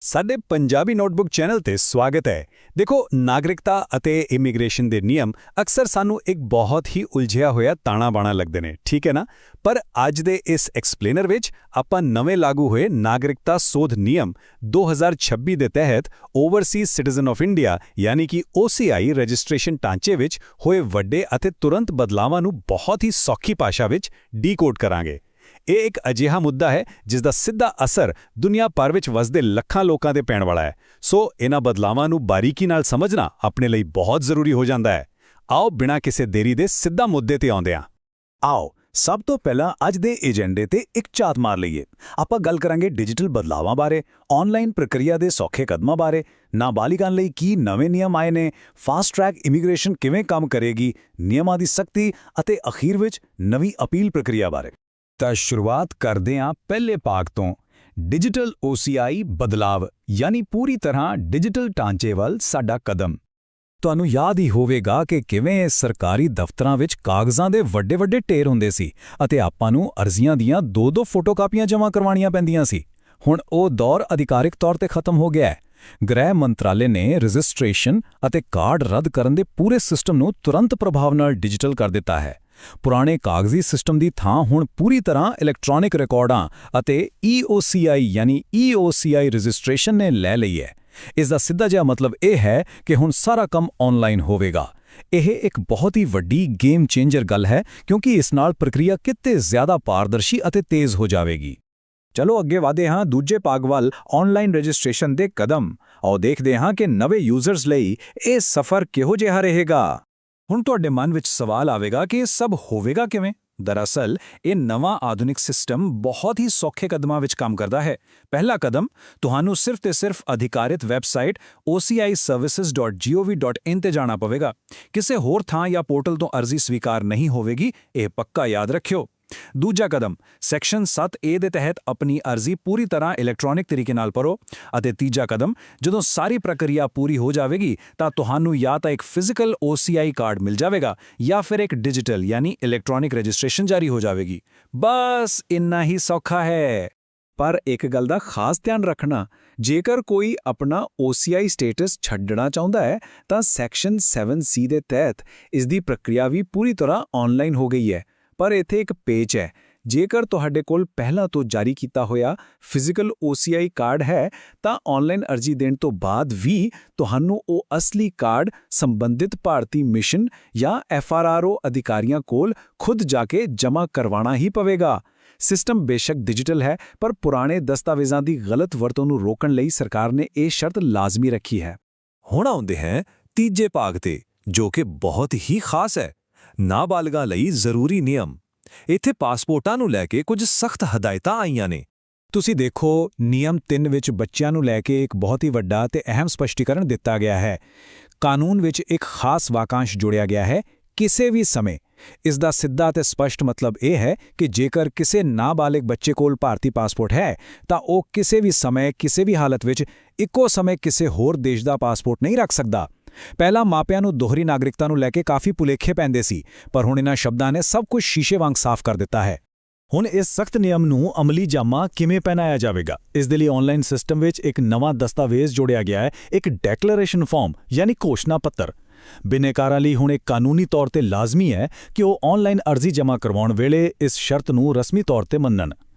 ਸਾਡੇ Punjabi notebook channel ਤੇ ਸਵਾਗਤ ਹੈ। ਦੇਖੋ, ਨਾਗਰਿਕਤਾ ਅਤੇ ਇਮੀਗ੍ਰੇਸ਼ਨ ਦੇ ਨਿਯਮ ਅਕਸਰ ਸਾਨੂੰ ਇੱਕ ਬਹੁਤ ਹੀ ਉਲਝਿਆ ਹੋਇਆ ਤਾਣਾ-ਬਾਣਾ ਲੱਗਦੇ ਨੇ, ਠੀਕ ਹੈ ਨਾ? ਪਰ ਅੱਜ ਦੇ ਇਸ ਐਕਸਪਲੇਨਰ ਵਿੱਚ ਆਪਾਂ ਨਵੇਂ ਲਾਗੂ ਹੋਏ ਨਾਗਰਿਕਤਾ ਸੋਧ ਨਿਯਮ 2026 ਦੇ ਤਹਿਤ ਓਵਰਸੀਜ਼ ਸਿਟੀਜ਼ਨ ਆਫ ਇੰਡੀਆ ਯਾਨੀ ਕਿ OCI ਰਜਿਸਟ੍ਰੇਸ਼ਨ ਢਾਂਚੇ ਵਿੱਚ ਹੋਏ ਵੱਡੇ ਅਤੇ ਤੁਰੰਤ ਬਦਲਾਵਾਂ ਨੂੰ ਬਹੁਤ ਹੀ ਸੌਖੀ ਭਾਸ਼ਾ ਵਿੱਚ ਡੀਕੋਡ ਕਰਾਂਗੇ। ਇਹ ਇੱਕ ਅਜਿਹਾ ਮੁੱਦਾ ਹੈ ਜਿਸ ਦਾ ਸਿੱਧਾ ਅਸਰ ਦੁਨੀਆ ਭਰ ਵਿੱਚ ਵਸਦੇ ਲੱਖਾਂ ਲੋਕਾਂ ਤੇ ਪੈਣ ਵਾਲਾ ਹੈ। ਸੋ ਇਹਨਾਂ ਬਦਲਾਵਾਂ ਨੂੰ ਬਾਰੀਕੀ ਨਾਲ ਸਮਝਣਾ ਆਪਣੇ ਲਈ ਬਹੁਤ ਜ਼ਰੂਰੀ ਹੋ ਜਾਂਦਾ ਹੈ। ਆਓ ਬਿਨਾਂ ਕਿਸੇ ਦੇਰੀ ਦੇ ਸਿੱਧਾ ਮੁੱਦੇ ਤੇ ਆਉਂਦੇ ਹਾਂ। ਆਓ ਸਭ ਤੋਂ ਪਹਿਲਾਂ ਅੱਜ ਦੇ ਏਜੰਡੇ ਤੇ ਇੱਕ ਝਾਤ ਮਾਰ ਲਈਏ। ਆਪਾਂ ਗੱਲ ਕਰਾਂਗੇ ਡਿਜੀਟਲ ਬਦਲਾਵਾਂ ਬਾਰੇ, ਆਨਲਾਈਨ ਪ੍ਰਕਿਰਿਆ ਦੇ ਸੌਖੇ ਕਦਮਾਂ ਬਾਰੇ, ਨਾਬਾਲਿਗਾਂ ਲਈ ਕੀ ਨਵੇਂ ਨਿਯਮ ਆਏ ਨੇ, ਫਾਸਟ ਟਰੈਕ ਇਮੀਗ੍ਰੇਸ਼ਨ ਕਿਵੇਂ ਕੰਮ ਕਰੇਗੀ, ਨਿਯਮਾਂ ਦੀ ਸਖਤੀ ਅਤੇ ਅਖੀਰ ਵਿੱਚ ਨਵੀਂ ਅਪੀਲ ਪ੍ਰਕਿਰਿਆ ਬਾਰੇ। ਤਾਂ ਸ਼ੁਰੂਆਤ ਕਰਦੇ ਹਾਂ ਪਹਿਲੇ ਭਾਗ ਤੋਂ, ਡਿਜੀਟਲ OCI ਬਦਲਾਵ ਯਾਨੀ ਪੂਰੀ ਤਰ੍ਹਾਂ ਡਿਜੀਟਲ ਢਾਂਚੇ ਵੱਲ ਸਾਡਾ ਕਦਮ। ਤੁਹਾਨੂੰ ਯਾਦ ਹੀ ਹੋਵੇਗਾ ਕਿ ਕਿਵੇਂ ਸਰਕਾਰੀ ਦਫ਼ਤਰਾਂ ਵਿੱਚ ਕਾਗਜ਼ਾਂ ਦੇ ਵੱਡੇ-ਵੱਡੇ ਢੇਰ ਹੁੰਦੇ ਸੀ ਅਤੇ ਆਪਾਂ ਨੂੰ ਅਰਜ਼ੀਆਂ ਦੀਆਂ 2-2 ਫੋਟੋਕਾਪੀਆਂ ਜਮ੍ਹਾਂ ਕਰਵਾਉਣੀਆਂ ਪੈਂਦੀਆਂ ਸੀ। ਹੁਣ ਉਹ ਦੌਰ ਅਧਿਕਾਰਿਕ ਤੌਰ ਤੇ ਖਤਮ ਹੋ ਗਿਆ ਹੈ। ਗ੍ਰਹਿ ਮੰਤਰਾਲੇ ਨੇ ਰਜਿਸਟ੍ਰੇਸ਼ਨ ਅਤੇ ਕਾਰਡ ਰੱਦ ਕਰਨ ਦੇ ਪੂਰੇ ਸਿਸਟਮ ਨੂੰ ਤੁਰੰਤ ਪ੍ਰਭਾਵ ਨਾਲ ਡਿਜੀਟਲ ਕਰ ਦਿੱਤਾ ਹੈ। ਪੁਰਾਣੇ ਕਾਗਜ਼ੀ ਸਿਸਟਮ ਦੀ ਥਾਂ ਹੁਣ ਪੂਰੀ ਤਰ੍ਹਾਂ ਇਲੈਕਟ੍ਰੌਨਿਕ ਰਿਕਾਰਡਾਂ ਅਤੇ EOCI ਯਾਨੀ EOCI ਰਜਿਸਟ੍ਰੇਸ਼ਨ ਨੇ ਲੈ ਲਈ ਹੈ। ਇਸ ਦਾ ਸਿੱਧਾ ਜਿਹਾ ਮਤਲਬ ਇਹ ਹੈ ਕਿ ਹੁਣ ਸਾਰਾ ਕੰਮ ਆਨਲਾਈਨ ਹੋਵੇਗਾ। ਇਹ ਇੱਕ ਬਹੁਤ ਹੀ ਵੱਡੀ ਗੇਮ ਚੇਂਜਰ ਗੱਲ ਹੈ ਕਿਉਂਕਿ ਇਸ ਨਾਲ ਪ੍ਰਕਿਰਿਆ ਕਿਤੇ ਜ਼ਿਆਦਾ ਪਾਰਦਰਸ਼ੀ ਅਤੇ ਤੇਜ਼ ਹੋ ਜਾਵੇਗੀ। ਚਲੋ ਅੱਗੇ ਵਧਦੇ ਹਾਂ ਦੂਜੇ ਭਾਗ ਵੱਲ, ਆਨਲਾਈਨ ਰਜਿਸਟ੍ਰੇਸ਼ਨ ਦੇ ਕਦਮ। ਆਓ ਦੇਖਦੇ ਹਾਂ ਕਿ ਨਵੇਂ ਯੂਜ਼ਰਸ ਲਈ ਇਹ ਸਫ਼ਰ ਕਿਹੋ ਜਿਹਾ ਰਹੇਗਾ। ਹੁਣ ਤੁਹਾਡੇ ਮਨ ਵਿੱਚ ਸਵਾਲ ਆਵੇਗਾ ਕਿ ਇਹ ਸਭ ਹੋਵੇਗਾ ਕਿਵੇਂ? ਦਰਅਸਲ ਇਹ ਨਵਾਂ ਆਧੁਨਿਕ ਸਿਸਟਮ ਬਹੁਤ ਹੀ ਸੌਖੇ ਕਦਮਾਂ ਵਿੱਚ ਕੰਮ ਕਰਦਾ ਹੈ। ਪਹਿਲਾ ਕਦਮ, ਤੁਹਾਨੂੰ ਸਿਰਫ ਤੇ ਸਿਰਫ ਅਧਿਕਾਰਿਤ ਵੈਬਸਾਈਟ ociservices.gov.in ਤੇ ਜਾਣਾ ਪਵੇਗਾ। ਕਿਸੇ ਹੋਰ ਥਾਂ ਜਾਂ ਪੋਰਟਲ ਤੋਂ ਅਰਜ਼ੀ ਸਵੀਕਾਰ ਨਹੀਂ ਹੋਵੇਗੀ, ਇਹ ਪੱਕਾ ਯਾਦ ਰੱਖਿਓ। ਦੂਜਾ ਕਦਮ, ਸੈਕਸ਼ਨ 7A ਦੇ ਤਹਿਤ ਆਪਣੀ ਅਰਜ਼ੀ ਪੂਰੀ ਤਰ੍ਹਾਂ ਇਲੈਕਟ੍ਰੌਨਿਕ ਤਰੀਕੇ ਨਾਲ ਭਰੋ। ਅਤੇ ਤੀਜਾ ਕਦਮ, ਜਦੋਂ ਸਾਰੀ ਪ੍ਰਕਿਰਿਆ ਪੂਰੀ ਹੋ ਜਾਵੇਗੀ ਤਾਂ ਤੁਹਾਨੂੰ ਜਾਂ ਤਾਂ ਇੱਕ ਫਿਜ਼ੀਕਲ OCI ਕਾਰਡ ਮਿਲ ਜਾਵੇਗਾ ਜਾਂ ਫਿਰ ਇੱਕ ਡਿਜੀਟਲ ਯਾਨੀ ਇਲੈਕਟ੍ਰੌਨਿਕ ਰਜਿਸਟ੍ਰੇਸ਼ਨ ਜਾਰੀ ਹੋ ਜਾਵੇਗੀ। ਬਸ ਇੰਨਾ ਹੀ ਸੌਖਾ ਹੈ। ਪਰ ਇੱਕ ਗੱਲ ਦਾ ਖਾਸ ਧਿਆਨ ਰੱਖਣਾ, ਜੇਕਰ ਕੋਈ ਆਪਣਾ OCI ਸਟੇਟਸ ਛੱਡਣਾ ਚਾਹੁੰਦਾ ਹੈ ਤਾਂ ਸੈਕਸ਼ਨ 7C ਦੇ ਤਹਿਤ ਇਸ ਦੀ ਪ੍ਰਕਿਰਿਆ ਵੀ ਪੂਰੀ ਤਰ੍ਹਾਂ ਆਨਲਾਈਨ ਹੋ ਗਈ ਹੈ। ਪਰ ਇੱਥੇ ਇੱਕ ਪੇਚ ਹੈ। ਜੇਕਰ ਤੁਹਾਡੇ ਕੋਲ ਪਹਿਲਾਂ ਤੋਂ ਜਾਰੀ ਕੀਤਾ ਹੋਇਆ ਫਿਜ਼ੀਕਲ OCI ਕਾਰਡ ਹੈ ਤਾਂ ਆਨਲਾਈਨ ਅਰਜ਼ੀ ਦੇਣ ਤੋਂ ਬਾਅਦ ਵੀ ਤੁਹਾਨੂੰ ਉਹ ਅਸਲੀ ਕਾਰਡ ਸੰਬੰਧਿਤ ਭਾਰਤੀ ਮਿਸ਼ਨ ਜਾਂ FRRO ਅਧਿਕਾਰੀਆਂ ਕੋਲ ਖੁਦ ਜਾ ਕੇ ਜਮ੍ਹਾਂ ਕਰਵਾਉਣਾ ਹੀ ਪਵੇਗਾ। ਸਿਸਟਮ ਬੇਸ਼ੱਕ ਡਿਜੀਟਲ ਹੈ, ਪਰ ਪੁਰਾਣੇ ਦਸਤਾਵੇਜ਼ਾਂ ਦੀ ਗਲਤ ਵਰਤੋਂ ਨੂੰ ਰੋਕਣ ਲਈ ਸਰਕਾਰ ਨੇ ਇਹ ਸ਼ਰਤ ਲਾਜ਼ਮੀ ਰੱਖੀ ਹੈ। ਹੁਣ ਆਉਂਦੇ ਹਾਂ ਤੀਜੇ ਭਾਗ ਤੇ, ਜੋ ਕਿ ਬਹੁਤ ਹੀ ਖਾਸ ਹੈ, ਨਾਬਾਲਗਾਂ ਲਈ ਜ਼ਰੂਰੀ ਨਿਯਮ। ਇੱਥੇ ਪਾਸਪੋਰਟਾਂ ਨੂੰ ਲੈ ਕੇ ਕੁਝ ਸਖਤ ਹਦਾਇਤਾਂ ਆਈਆਂ ਨੇ। ਤੁਸੀਂ ਦੇਖੋ, ਨਿਯਮ 3 ਵਿੱਚ ਬੱਚਿਆਂ ਨੂੰ ਲੈ ਕੇ ਇੱਕ ਬਹੁਤ ਹੀ ਵੱਡਾ ਤੇ ਅਹਿਮ ਸਪਸ਼ਟੀਕਰਨ ਦਿੱਤਾ ਗਿਆ ਹੈ। ਕਾਨੂੰਨ ਵਿੱਚ ਇੱਕ ਖਾਸ ਵਾਕਾਂਸ਼ ਜੋੜਿਆ ਗਿਆ ਹੈ, ਕਿਸੇ ਵੀ ਸਮੇਂ। ਇਸ ਦਾ ਸਿੱਧਾ ਤੇ ਸਪਸ਼ਟ ਮਤਲਬ ਇਹ ਹੈ ਕਿ ਜੇਕਰ ਕਿਸੇ ਨਾਬਾਲਿਗ ਬੱਚੇ ਕੋਲ ਭਾਰਤੀ ਪਾਸਪੋਰਟ ਹੈ ਤਾਂ ਉਹ ਕਿਸੇ ਵੀ ਸਮੇਂ ਕਿਸੇ ਵੀ ਹਾਲਤ ਵਿੱਚ ਇੱਕੋ ਸਮੇਂ ਕਿਸੇ ਹੋਰ ਦੇਸ਼ ਦਾ ਪਾਸਪੋਰਟ ਨਹੀਂ ਰੱਖ ਸਕਦਾ। ਪਹਿਲਾਂ ਮਾਪਿਆਂ ਨੂੰ ਦੋਹਰੀ ਨਾਗਰਿਕਤਾ ਨੂੰ ਲੈ ਕੇ ਕਾਫੀ ਭੁਲੇਖੇ ਪੈਂਦੇ ਸੀ, ਪਰ ਹੁਣ ਇਹਨਾਂ ਸ਼ਬਦਾਂ ਨੇ ਸਭ ਕੁਝ ਸ਼ੀਸ਼ੇ ਵਾਂਗ ਸਾਫ਼ ਕਰ ਦਿੱਤਾ ਹੈ। ਹੁਣ ਇਸ ਸਖਤ ਨਿਯਮ ਨੂੰ ਅਮਲੀ ਜਾਮਾ ਕਿਵੇਂ ਪਹਿਨਾਇਆ ਜਾਵੇਗਾ? ਇਸ ਦੇ ਲਈ ਆਨਲਾਈਨ ਸਿਸਟਮ ਵਿੱਚ ਇੱਕ ਨਵਾਂ ਦਸਤਾਵੇਜ਼ ਜੋੜਿਆ ਗਿਆ ਹੈ, ਇੱਕ ਡੈਕਲੇਰੇਸ਼ਨ ਫਾਰਮ ਯਾਨੀ ਘੋਸ਼ਣਾ ਪੱਤਰ। ਬਿਨੈਕਾਰਾਂ ਲਈ ਹੁਣ ਇਹ ਕਾਨੂੰਨੀ ਤੌਰ ਤੇ ਲਾਜ਼ਮੀ ਹੈ ਕਿ ਉਹ ਆਨਲਾਈਨ ਅਰਜ਼ੀ ਜਮ੍ਹਾਂ ਕਰਵਾਉਣ ਵੇਲੇ ਇਸ ਸ਼ਰਤ ਨੂੰ ਰਸਮੀ ਤੌਰ ਤੇ ਮੰਨਣ।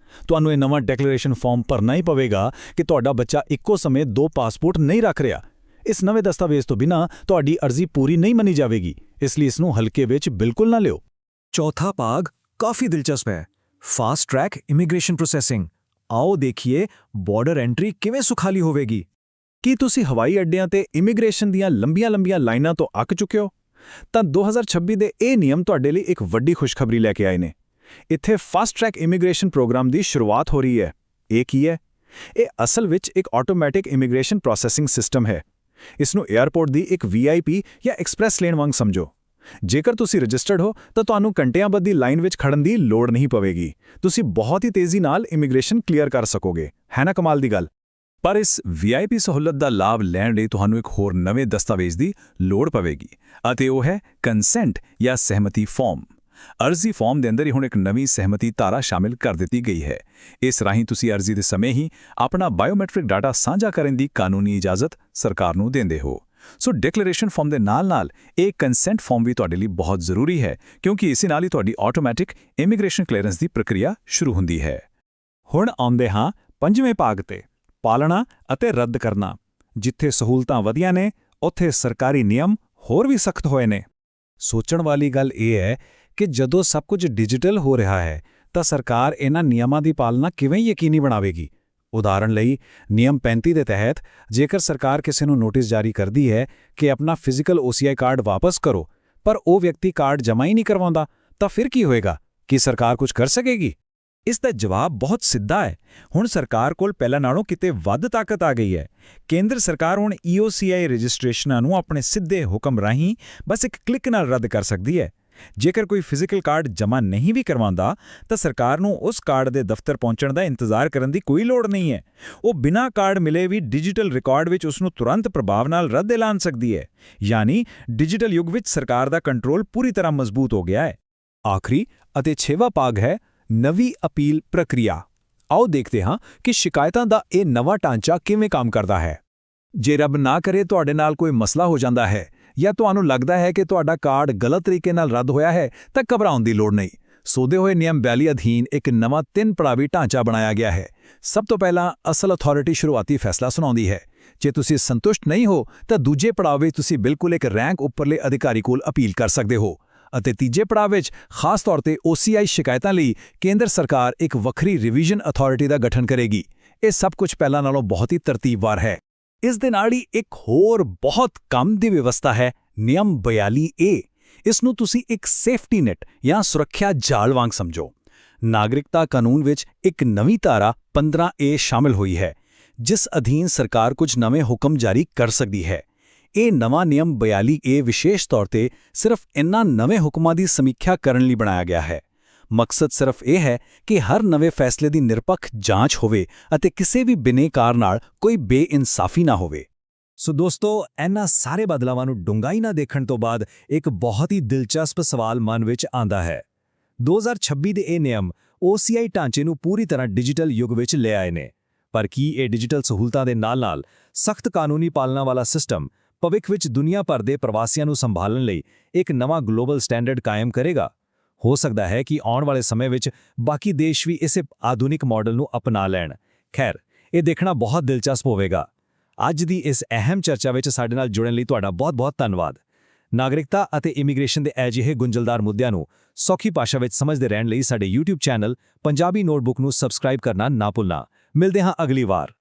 ਤੁਹਾਨੂੰ ਇਹ ਨਵਾਂ ਡੈਕਲੇਰੇਸ਼ਨ ਫਾਰਮ ਭਰਨਾ ਹੀ ਪਵੇਗਾ ਕਿ ਤੁਹਾਡਾ ਬੱਚਾ ਇੱਕੋ ਸਮੇਂ 2 ਪਾਸਪੋਰਟ ਨਹੀਂ ਰੱਖ ਰਿਹਾ। ਇਸ ਨਵੇਂ ਦਸਤਾਵੇਜ਼ ਤੋਂ ਬਿਨਾਂ ਤੁਹਾਡੀ ਅਰਜ਼ੀ ਪੂਰੀ ਨਹੀਂ ਮੰਨੀ ਜਾਵੇਗੀ, ਇਸ ਲਈ ਇਸ ਨੂੰ ਹਲਕੇ ਵਿੱਚ ਬਿਲਕੁਲ ਨਾ ਲਿਓ। ਚੌਥਾ ਭਾਗ ਕਾਫੀ ਦਿਲਚਸਪ ਹੈ, ਫਾਸਟ ਟਰੈਕ ਇਮੀਗ੍ਰੇਸ਼ਨ ਪ੍ਰੋਸੈਸਿੰਗ। ਆਓ ਦੇਖੀਏ ਬਾਰਡਰ ਐਂਟਰੀ ਕਿਵੇਂ ਸੁਖਾਲੀ ਹੋਵੇਗੀ। ਕੀ ਤੁਸੀਂ ਹਵਾਈ ਅੱਡਿਆਂ ਤੇ ਇਮੀਗ੍ਰੇਸ਼ਨ ਦੀਆਂ ਲੰਬੀਆਂ ਲਾਈਨਾਂ ਤੋਂ ਅੱਕ ਚੁੱਕੇ ਹੋ? ਤਾਂ 2026 ਦੇ ਇਹ ਨਿਯਮ ਤੁਹਾਡੇ ਲਈ ਇੱਕ ਵੱਡੀ ਖੁਸ਼ਖਬਰੀ ਲੈ ਕੇ ਆਏ ਨੇ। ਇੱਥੇ ਫਾਸਟ ਟਰੈਕ ਇਮੀਗ੍ਰੇਸ਼ਨ ਪ੍ਰੋਗਰਾਮ ਦੀ ਸ਼ੁਰੂਆਤ ਹੋ ਰਹੀ ਹੈ। ਇਹ ਕੀ ਹੈ? ਇਹ ਅਸਲ ਵਿੱਚ ਇੱਕ ਆਟੋਮੈਟਿਕ ਇਮੀਗ੍ਰੇਸ਼ਨ ਪ੍ਰੋਸੈਸਿੰਗ ਸਿਸਟਮ ਹੈ। ਇਸ ਨੂੰ 에ਅਰਪੋਰਟ ਦੀ ਇੱਕ VIP ਜਾਂ ਐਕਸਪ੍ਰੈਸ ਲੇਨ ਵਾਂਗ ਸਮਝੋ। ਜੇਕਰ ਤੁਸੀਂ ਰਜਿਸਟਰਡ ਹੋ ਤਾਂ ਤੁਹਾਨੂੰ ਘੰਟਿਆਂ ਬੱਧੀ ਲਾਈਨ ਵਿੱਚ ਖੜਨ ਦੀ ਲੋੜ ਨਹੀਂ ਪਵੇਗੀ। ਤੁਸੀਂ ਬਹੁਤ ਹੀ ਤੇਜ਼ੀ ਨਾਲ ਇਮੀਗ੍ਰੇਸ਼ਨ ਕਲੀਅਰ ਕਰ ਸਕੋਗੇ। ਹੈ ਨਾ ਕਮਾਲ ਦੀ ਗੱਲ? ਪਰ ਇਸ VIP ਸਹੂਲਤ ਦਾ ਲਾਭ ਲੈਣ ਲਈ ਤੁਹਾਨੂੰ ਇੱਕ ਹੋਰ ਨਵੇਂ ਦਸਤਾਵੇਜ਼ ਦੀ ਲੋੜ ਪਵੇਗੀ ਅਤੇ ਉਹ ਹੈ ਕੰਸੈਂਟ ਜਾਂ ਸਹਿਮਤੀ ਫਾਰਮ। ਅਰਜ਼ੀ ਫਾਰਮ ਦੇ ਅੰਦਰ ਹੀ ਹੁਣ ਇੱਕ ਨਵੀਂ ਸਹਿਮਤੀ ਧਾਰਾ ਸ਼ਾਮਿਲ ਕਰ ਦਿੱਤੀ ਗਈ ਹੈ। ਇਸ ਰਾਹੀਂ ਤੁਸੀਂ ਅਰਜ਼ੀ ਦੇ ਸਮੇਂ ਹੀ ਆਪਣਾ ਬਾਇਓਮੈਟ੍ਰਿਕ ਡਾਟਾ ਸਾਂਝਾ ਕਰਨ ਦੀ ਕਾਨੂੰਨੀ ਇਜਾਜ਼ਤ ਸਰਕਾਰ ਨੂੰ ਦਿੰਦੇ ਹੋ। ਸੋ ਡਿਕਲੇਰੇਸ਼ਨ ਫਾਰਮ ਦੇ ਨਾਲ-ਨਾਲ ਇਹ ਕੰਸੈਂਟ ਫਾਰਮ ਵੀ ਤੁਹਾਡੇ ਲਈ ਬਹੁਤ ਜ਼ਰੂਰੀ ਹੈ, ਕਿਉਂਕਿ ਇਸੇ ਨਾਲ ਹੀ ਤੁਹਾਡੀ ਆਟੋਮੈਟਿਕ ਇਮੀਗ੍ਰੇਸ਼ਨ ਕਲੀਅਰੈਂਸ ਦੀ ਪ੍ਰਕਿਰਿਆ ਸ਼ੁਰੂ ਹੁੰਦੀ ਹੈ। ਹੁਣ ਆਉਂਦੇ ਹਾਂ 5ਵੇਂ ਭਾਗ ਤੇ, ਪਾਲਣਾ ਅਤੇ ਰੱਦ ਕਰਨਾ। ਜਿੱਥੇ ਸਹੂਲਤਾਂ ਵਧੀਆਂ ਨੇ, ਉੱਥੇ ਸਰਕਾਰੀ ਨਿਯਮ ਹੋਰ ਵੀ ਸਖਤ ਹੋਏ ਨੇ। ਸੋਚਣ ਵਾਲੀ ਗੱਲ ਇਹ ਹੈ ਕਿ ਜਦੋਂ ਸਭ ਕੁਝ ਡਿਜੀਟਲ ਹੋ ਰਿਹਾ ਹੈ ਤਾਂ ਸਰਕਾਰ ਇਹਨਾਂ ਨਿਯਮਾਂ ਦੀ ਪਾਲਣਾ ਕਿਵੇਂ ਯਕੀਨੀ ਬਣਾਵੇਗੀ? ਉਦਾਹਰਣ ਲਈ, ਨਿਯਮ 35 ਦੇ ਤਹਿਤ ਜੇਕਰ ਸਰਕਾਰ ਕਿਸੇ ਨੂੰ ਨੋਟਿਸ ਜਾਰੀ ਕਰਦੀ ਹੈ ਕਿ ਆਪਣਾ ਫਿਜ਼ੀਕਲ OCI ਕਾਰਡ ਵਾਪਸ ਕਰੋ, ਪਰ ਉਹ ਵਿਅਕਤੀ ਕਾਰਡ ਜਮ੍ਹਾਂ ਹੀ ਨਹੀਂ ਕਰਵਾਉਂਦਾ, ਤਾਂ ਫਿਰ ਕੀ ਹੋਏਗਾ? ਕੀ ਸਰਕਾਰ ਕੁਝ ਕਰ ਸਕੇਗੀ? ਇਸ ਦਾ ਜਵਾਬ ਬਹੁਤ ਸਿੱਧਾ ਹੈ। ਹੁਣ ਸਰਕਾਰ ਕੋਲ ਪਹਿਲਾਂ ਨਾਲੋਂ ਕਿਤੇ ਵੱਧ ਤਾਕਤ ਆ ਗਈ ਹੈ। ਕੇਂਦਰ ਸਰਕਾਰ ਹੁਣ EOCI ਰਜਿਸਟ੍ਰੇਸ਼ਨਾਂ ਨੂੰ ਆਪਣੇ ਸਿੱਧੇ ਹੁਕਮ ਰਾਹੀਂ ਬਸ ਇੱਕ ਕਲਿੱਕ ਨਾਲ ਰੱਦ ਕਰ ਸਕਦੀ ਹੈ। ਜੇਕਰ ਕੋਈ ਫਿਜ਼ੀਕਲ ਕਾਰਡ ਜਮ੍ਹਾਂ ਨਹੀਂ ਵੀ ਕਰਵਾਉਂਦਾ ਤਾਂ ਸਰਕਾਰ ਨੂੰ ਉਸ ਕਾਰਡ ਦੇ ਦਫ਼ਤਰ ਪਹੁੰਚਣ ਦਾ ਇੰਤਜ਼ਾਰ ਕਰਨ ਦੀ ਕੋਈ ਲੋੜ ਨਹੀਂ ਹੈ। ਉਹ ਬਿਨਾਂ ਕਾਰਡ ਮਿਲੇ ਵੀ ਡਿਜੀਟਲ ਰਿਕਾਰਡ ਵਿੱਚ ਉਸ ਨੂੰ ਤੁਰੰਤ ਪ੍ਰਭਾਵ ਨਾਲ ਰੱਦ ਐਲਾਨ ਸਕਦੀ ਹੈ। ਯਾਨੀ ਡਿਜੀਟਲ ਯੁੱਗ ਵਿੱਚ ਸਰਕਾਰ ਦਾ ਕੰਟਰੋਲ ਪੂਰੀ ਤਰ੍ਹਾਂ ਮਜ਼ਬੂਤ ਹੋ ਗਿਆ ਹੈ। ਆਖਰੀ ਅਤੇ 6ਵਾਂ ਭਾਗ ਹੈ ਨਵੀਂ ਅਪੀਲ ਪ੍ਰਕਿਰਿਆ। ਆਓ ਦੇਖਦੇ ਹਾਂ ਕਿ ਸ਼ਿਕਾਇਤਾਂ ਦਾ ਇਹ ਨਵਾਂ ਢਾਂਚਾ ਕਿਵੇਂ ਕੰਮ ਕਰਦਾ ਹੈ। ਜੇ ਰੱਬ ਨਾ ਕਰੇ ਤੁਹਾਡੇ ਨਾਲ ਕੋਈ ਮਸਲਾ ਹੋ ਜਾਂਦਾ ਹੈ ਜਾਂ ਤੁਹਾਨੂੰ ਲੱਗਦਾ ਹੈ ਕਿ ਤੁਹਾਡਾ ਕਾਰਡ ਗਲਤ ਤਰੀਕੇ ਨਾਲ ਰੱਦ ਹੋਇਆ ਹੈ, ਤਾਂ ਘਬਰਾਉਣ ਦੀ ਲੋੜ ਨਹੀਂ। ਸੋਧੇ ਹੋਏ ਨਿਯਮ 42 ਅਧੀਨ ਇੱਕ ਨਵਾਂ 3 ਪੜਾਵੀ ਢਾਂਚਾ ਬਣਾਇਆ ਗਿਆ ਹੈ। ਸਭ ਤੋਂ ਪਹਿਲਾਂ ਅਸਲ ਅਥਾਰਟੀ ਸ਼ੁਰੂਆਤੀ ਫੈਸਲਾ ਸੁਣਾਉਂਦੀ ਹੈ। ਜੇ ਤੁਸੀਂ ਸੰਤੁਸ਼ਟ ਨਹੀਂ ਹੋ ਤਾਂ ਦੂਜੇ ਪੜਾਅ ਵਿੱਚ ਤੁਸੀਂ ਬਿਲਕੁਲ ਇੱਕ ਰੈਂਕ ਉੱਪਰਲੇ ਅਧਿਕਾਰੀ ਕੋਲ ਅਪੀਲ ਕਰ ਸਕਦੇ ਹੋ। ਅਤੇ ਤੀਜੇ ਪੜਾਅ ਵਿੱਚ ਖਾਸ ਤੌਰ ਤੇ OCI ਸ਼ਿਕਾਇਤਾਂ ਲਈ ਕੇਂਦਰ ਸਰਕਾਰ ਇੱਕ ਵੱਖਰੀ ਰਿਵੀਜ਼ਨ ਅਥਾਰਟੀ ਦਾ ਗਠਨ ਕਰੇਗੀ। ਇਹ ਸਭ ਕੁਝ ਪਹਿਲਾਂ ਨਾਲੋਂ ਬਹੁਤ ਹੀ ਤਰਤੀਬਵਾਰ ਹੈ। ਇਸ ਦੇ ਨਾਲ ਹੀ ਇੱਕ ਹੋਰ ਬਹੁਤ ਕੰਮ ਦੀ ਵਿਵਸਥਾ ਹੈ, ਨਿਯਮ 42A। ਇਸ ਨੂੰ ਤੁਸੀਂ ਇੱਕ ਸੇਫਟੀ ਨੈਟ ਜਾਂ ਸੁਰੱਖਿਆ ਜਾਲ ਵਾਂਗ ਸਮਝੋ। ਨਾਗਰਿਕਤਾ ਕਾਨੂੰਨ ਵਿੱਚ ਇੱਕ ਨਵੀਂ ਧਾਰਾ 15A ਸ਼ਾਮਿਲ ਹੋਈ ਹੈ, ਜਿਸ ਅਧੀਨ ਸਰਕਾਰ ਕੁਝ ਨਵੇਂ ਹੁਕਮ ਜਾਰੀ ਕਰ ਸਕਦੀ ਹੈ। ਇਹ ਨਵਾਂ ਨਿਯਮ 42A ਵਿਸ਼ੇਸ਼ ਤੌਰ ਤੇ ਸਿਰਫ ਇਨ੍ਹਾਂ ਨਵੇਂ ਹੁਕਮਾਂ ਦੀ ਸਮੀਖਿਆ ਕਰਨ ਲਈ ਬਣਾਇਆ ਗਿਆ ਹੈ। ਮਕਸਦ ਸਿਰਫ ਇਹ ਹੈ ਕਿ ਹਰ ਨਵੇਂ ਫੈਸਲੇ ਦੀ ਨਿਰਪੱਖ ਜਾਂਚ ਹੋਵੇ ਅਤੇ ਕਿਸੇ ਵੀ ਬਿਨੇਕਾਰ ਨਾਲ ਕੋਈ ਬੇਇਨਸਾਫੀ ਨਾ ਹੋਵੇ। ਸੋ ਦੋਸਤੋ, ਇਹਨਾਂ ਸਾਰੇ ਬਦਲਾਵਾਂ ਨੂੰ ਡੂੰਘਾਈ ਨਾਲ ਦੇਖਣ ਤੋਂ ਬਾਅਦ ਇੱਕ ਬਹੁਤ ਹੀ ਦਿਲਚਸਪ ਸਵਾਲ ਮਨ ਵਿੱਚ ਆਂਦਾ ਹੈ। 2026 ਦੇ ਇਹ ਨਿਯਮ OCI ਢਾਂਚੇ ਨੂੰ ਪੂਰੀ ਤਰ੍ਹਾਂ ਡਿਜੀਟਲ ਯੁੱਗ ਵਿੱਚ ਲੈ ਆਏ ਨੇ, ਪਰ ਕੀ ਇਹ ਡਿਜੀਟਲ ਸਹੂਲਤਾਂ ਦੇ ਨਾਲ-ਨਾਲ ਸਖਤ ਕਾਨੂੰਨੀ ਪਾਲਣਾ ਵਾਲਾ ਸਿਸਟਮ ਭਵਿੱਖ ਵਿੱਚ ਦੁਨੀਆ ਭਰ ਦੇ ਪ੍ਰਵਾਸੀਆਂ ਨੂੰ ਸੰਭਾਲਣ ਲਈ ਇੱਕ ਨਵਾਂ ਗਲੋਬਲ ਸਟੈਂਡਰਡ ਕਾਇਮ ਕਰੇਗਾ? ਹੋ ਸਕਦਾ ਹੈ ਕਿ ਆਉਣ ਵਾਲੇ ਸਮੇਂ ਵਿੱਚ ਬਾਕੀ ਦੇਸ਼ ਵੀ ਇਸੇ ਆਧੁਨਿਕ ਮਾਡਲ ਨੂੰ ਅਪਣਾ ਲੈਣ। ਖੈਰ, ਇਹ ਦੇਖਣਾ ਬਹੁਤ ਦਿਲਚਸਪ ਹੋਵੇਗਾ। ਅੱਜ ਦੀ ਇਸ ਅਹਿਮ ਚਰਚਾ ਵਿੱਚ ਸਾਡੇ ਨਾਲ ਜੁੜਨ ਲਈ ਤੁਹਾਡਾ ਬਹੁਤ-ਬਹੁਤ ਧੰਨਵਾਦ। ਨਾਗਰਿਕਤਾ ਅਤੇ ਇਮੀਗ੍ਰੇਸ਼ਨ ਦੇ ਅਜਿਹੇ ਗੁੰਝਲਦਾਰ ਮੁੱਦਿਆਂ ਨੂੰ ਸੌਖੀ ਭਾਸ਼ਾ ਵਿੱਚ ਸਮਝਦੇ ਰਹਿਣ ਲਈ ਸਾਡੇ YouTube ਚੈਨਲ ਪੰਜਾਬੀ ਨੋਟਬੁੱਕ ਨੂੰ ਸਬਸਕ੍ਰਾਈਬ ਕਰਨਾ ਨਾ ਭੁੱਲਣਾ। ਮਿਲਦੇ ਹਾਂ ਅਗਲੀ ਵਾਰ।